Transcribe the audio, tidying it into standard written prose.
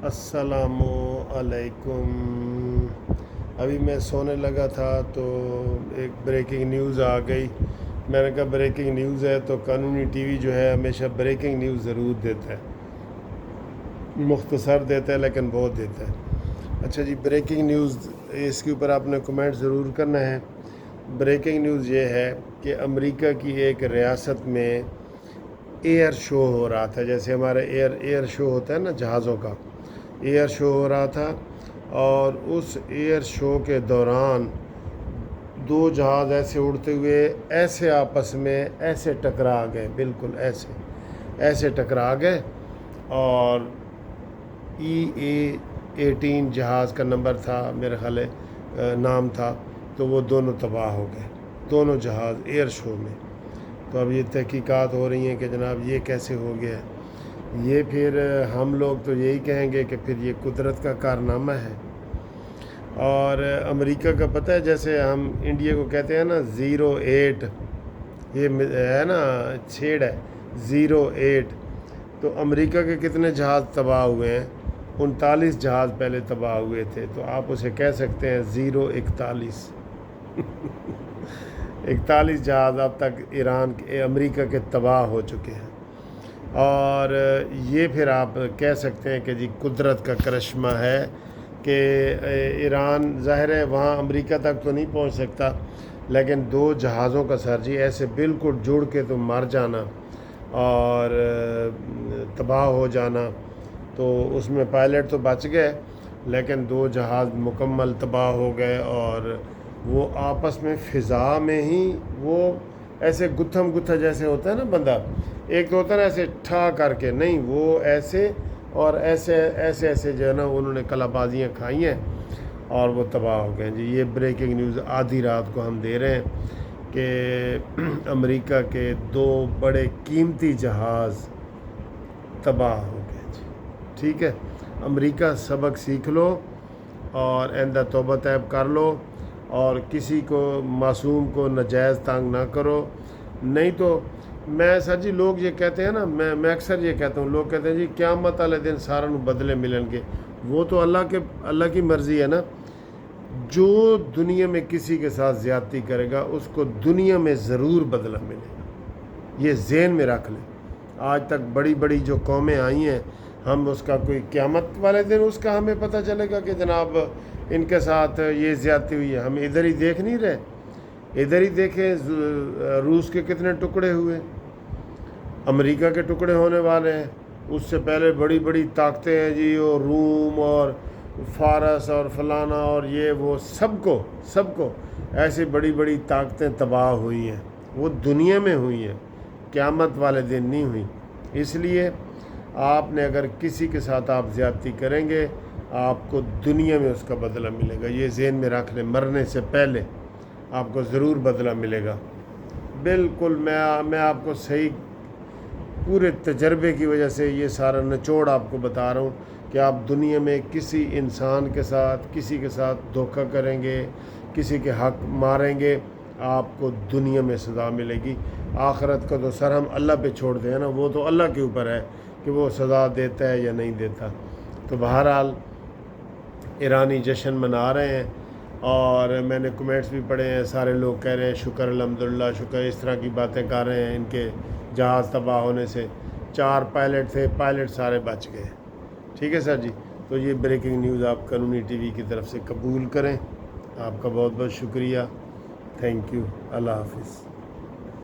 अस्सलामु अलैकुम। अभी मैं सोने लगा था तो एक ब्रेकिंग न्यूज़ आ गई। मैंने कहा ब्रेकिंग न्यूज़ है तो कानूनी टीवी जो है हमेशा ब्रेकिंग न्यूज़ ज़रूर देता है, मुख्तसर देता है लेकिन बहुत देता है। अच्छा जी, ब्रेकिंग न्यूज़, इसके ऊपर आपने कमेंट ज़रूर करना है। ब्रेकिंग न्यूज़ ये है कि अमेरिका की एक रियासत में एयर शो हो रहा था, जैसे हमारे एयर शो होता है ना जहाज़ों का, एयर शो हो रहा था। और उस एयर शो के दौरान दो जहाज़ ऐसे उड़ते हुए ऐसे आपस में ऐसे टकरा गए, बिल्कुल ऐसे टकरा गए। और EA-18 जहाज़ का नंबर था, मेरे ख्याल है नाम था, तो वो दोनों तबाह हो गए, दोनों जहाज़ एयर शो में। तो अब ये तहकीकात हो रही हैं कि जनाब ये कैसे हो गया है। ये फिर हम लोग तो यही कहेंगे कि फिर ये कुदरत का कारनामा है। और अमेरिका का पता है, जैसे हम इंडिया को कहते हैं ना 08, ये है ना छेड़ है 08, तो अमेरिका के कितने जहाज़ तबाह हुए हैं? 39 जहाज़ पहले तबाह हुए थे, तो आप उसे कह सकते हैं 041। 41 जहाज़ अब तक ईरान के अमेरिका के तबाह हो चुके हैं। और ये फिर आप कह सकते हैं कि जी कुदरत का करिश्मा है कि ईरान ज़ाहिर है वहाँ अमेरिका तक तो नहीं पहुँच सकता, लेकिन दो जहाज़ों का सर जी ऐसे बिल्कुल जुड़ के तो मर जाना और तबाह हो जाना, तो उसमें पायलट तो बच गए लेकिन दो जहाज़ मुकम्मल तबाह हो गए। और वो आपस में फ़िज़ा में ही वो ऐसे गुत्थम गुत्था जैसे होता है ना बंदा, एक तो होता है ना ऐसे ठा करके, नहीं वो ऐसे और ऐसे जो है ना उन्होंने कलाबाजियाँ खाई हैं और वो तबाह हो गए जी। ये ब्रेकिंग न्यूज़ आधी रात को हम दे रहे हैं कि अमेरिका के दो बड़े कीमती जहाज़ तबाह हो गए जी। ठीक है, अमेरिका सबक सीख लो और आइंदा तौबा तैब कर लो और किसी को मासूम को नाजायज़ तंग ना करो। नहीं तो मैं सर जी, लोग ये कहते हैं ना, मैं अक्सर ये कहता हूँ, लोग कहते हैं जी क़यामत वाले दिन सारा बदले मिलेंगे। वो तो अल्लाह की मर्ज़ी है ना। जो दुनिया में किसी के साथ ज़्यादती करेगा उसको दुनिया में ज़रूर बदला मिलेगा, ये ज़हन में रख लें। आज तक बड़ी बड़ी जो कौमें आई हैं, हम उसका कोई क़यामत वाले दिन उसका हमें पता चलेगा कि जनाब इनके साथ ये ज़्यादती हुई है। हम इधर ही देख नहीं रहे, इधर ही देखें रूस के कितने टुकड़े हुए, अमेरिका के टुकड़े होने वाले हैं। उससे पहले बड़ी बड़ी ताकतें हैं जी, और रूम और फारस और फलाना और ये वो सबको ऐसी बड़ी बड़ी ताकतें तबाह हुई हैं, वो दुनिया में हुई हैं, क़यामत वाले दिन नहीं हुई। इसलिए आपने अगर किसी के साथ आप ज़्यादती करेंगे आपको दुनिया में उसका बदला मिलेगा, ये ज़हन में रख लें। मरने से पहले आपको ज़रूर बदला मिलेगा। बिल्कुल मैं आपको सही पूरे तजर्बे की वजह से ये सारा निचोड़ आपको बता रहा हूँ कि आप दुनिया में किसी इंसान के साथ किसी के साथ धोखा करेंगे, किसी के हक मारेंगे, आपको दुनिया में सज़ा मिलेगी। आखिरत का तो सर हम अल्लाह पे छोड़ दें ना, वो तो अल्लाह के ऊपर है कि वो सज़ा देता है या नहीं देता। तो बहरहाल ईरानी जश्न मना रहे हैं और मैंने कमेंट्स भी पढ़े हैं, सारे लोग कह रहे हैं शुक्र अल्हम्दुलिल्लाह शुक्र, इस तरह की बातें कर रहे हैं। इनके जहाज़ तबाह होने से 4 पायलट थे, पायलट सारे बच गए। ठीक है सर जी, तो ये ब्रेकिंग न्यूज़ आप कानूनी टीवी की तरफ से कबूल करें। आपका बहुत बहुत शुक्रिया, थैंक यू, अल्लाह हाफिज़।